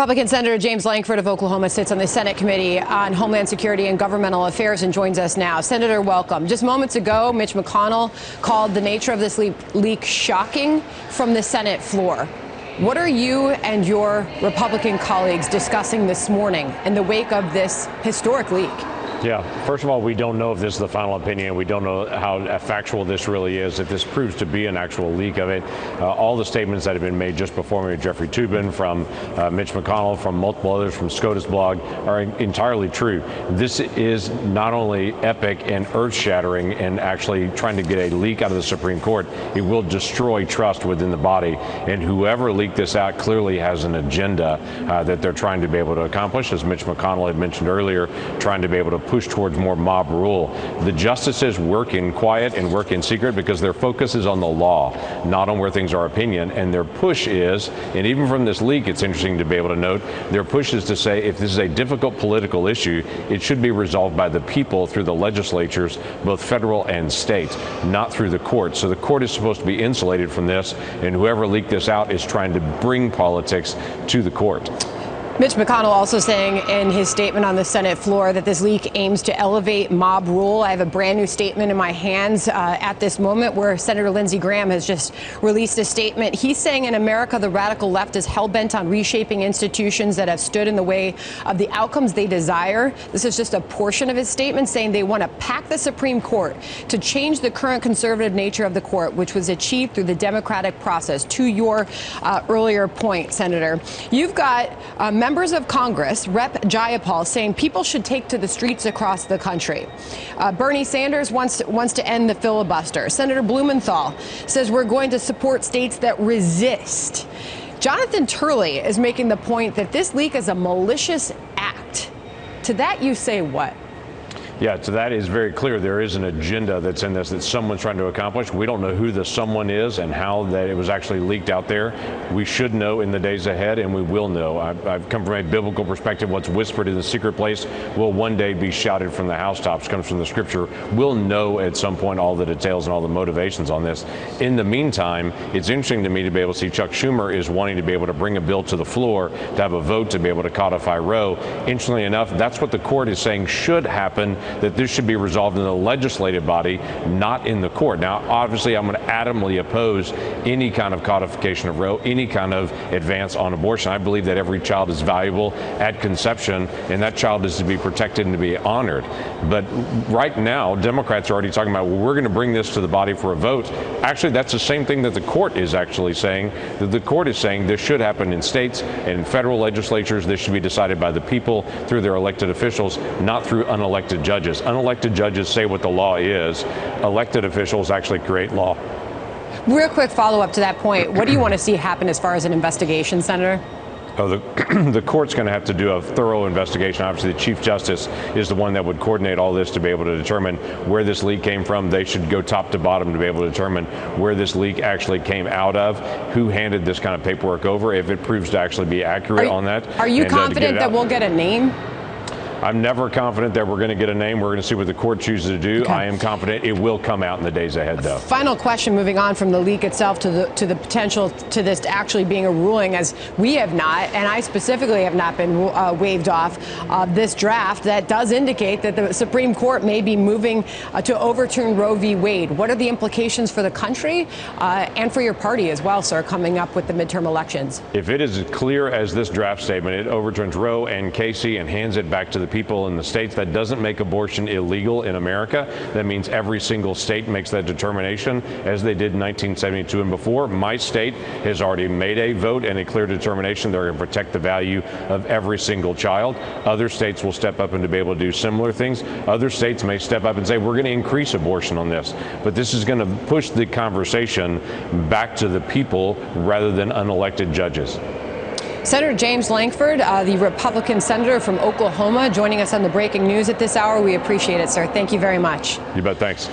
Republican Senator James Lankford of Oklahoma sits on the Senate Committee on Homeland Security and Governmental Affairs and joins us now. Senator, welcome. Just moments ago, Mitch McConnell called the nature of this leak shocking from the Senate floor. What are you and your Republican colleagues discussing this morning in the wake of this historic leak? Yeah, first of all, we don't know if this is the final opinion. We don't know how factual this really is, if this proves to be an actual leak of it. All the statements that have been made just before me, Jeffrey Toobin, from Mitch McConnell, from multiple others, from SCOTUS blog, are entirely true. This is not only epic and earth-shattering and actually trying to get a leak out of the Supreme Court, it will destroy trust within the body. And whoever leaked this out clearly has an agenda that they're trying to be able to accomplish, as Mitch McConnell had mentioned earlier, trying to be able to push towards more mob rule. The justices work in quiet and work in secret because their focus is on the law, not on where things are opinion. And their push is, and even from this leak, it's interesting to be able to note, their push is to say if this is a difficult political issue, it should be resolved by the people through the legislatures, both federal and state, not through the court. So the court is supposed to be insulated from this, and whoever leaked this out is trying to bring politics to the court. Mitch McConnell also saying in his statement on the Senate floor that this leak aims to elevate mob rule. I have a brand new statement in my hands at this moment where Senator Lindsey Graham has just released a statement. He's saying in America, the radical left is hell-bent on reshaping institutions that have stood in the way of the outcomes they desire. This is just a portion of his statement, saying they want to pack the Supreme Court to change the current conservative nature of the court, which was achieved through the democratic process. To your earlier point, Senator, you've got members of Congress, Rep. Jayapal, saying people should take to the streets across the country. Bernie Sanders wants to end the filibuster. Senator Blumenthal says we're going to support states that resist. Jonathan Turley is making the point that this leak is a malicious act. To that you say what? Yeah, so that is very clear. There is an agenda that's in this that someone's trying to accomplish. We don't know who the someone is and how that it was actually leaked out there. We should know in the days ahead, and we will know. I've come from a biblical perspective. What's whispered in the secret place will one day be shouted from the housetops, comes from the scripture. We'll know at some point all the details and all the motivations on this. In the meantime, it's interesting to me to be able to see Chuck Schumer is wanting to be able to bring a bill to the floor to have a vote to be able to codify Roe. Interestingly enough, that's what the court is saying should happen, that this should be resolved in the legislative body, not in the court. Now, obviously, I'm going to adamantly oppose any kind of codification of Roe, any kind of advance on abortion. I believe that every child is valuable at conception, and that child is to be protected and to be honored. But right now, Democrats are already talking about, well, we're going to bring this to the body for a vote. Actually, that's the same thing that the court is actually saying, that the court is saying this should happen in states and in federal legislatures. This should be decided by the people through their elected officials, not through unelected judges. Unelected judges say what the law is. Elected officials actually create law. Real quick follow-up to that point. What do you want to see happen as far as an investigation, Senator? Oh, the court's going to have to do a thorough investigation. Obviously, the Chief Justice is the one that would coordinate all this to be able to determine where this leak came from. They should go top to bottom to be able to determine where this leak actually came out of, who handed this kind of paperwork over, if it proves to actually be accurate on that. Are you confident that we'll get a name? I'm never confident that we're going to get a name. We're going to see what the court chooses to do. Okay. I am confident it will come out in the days ahead, though. Final question, moving on from the leak itself to the potential to this actually being a ruling, as we have not, and I specifically have not been waived off this draft that does indicate that the Supreme Court may be moving to overturn Roe v. Wade. What are the implications for the country and for your party as well, sir, coming up with the midterm elections? If it is as clear as this draft statement, it overturns Roe and Casey and hands it back to the people in the states. That doesn't make abortion illegal in America. That means every single state makes that determination, as they did in 1972 and before. My state has already made a vote and a clear determination they're going to protect the value of every single child. Other states will step up and to be able to do similar things. Other states may step up and say, we're going to increase abortion on this. But this is going to push the conversation back to the people rather than unelected judges. Senator James Lankford, the Republican senator from Oklahoma, joining us on the breaking news at this hour. We appreciate it, sir. Thank you very much. You bet. Thanks.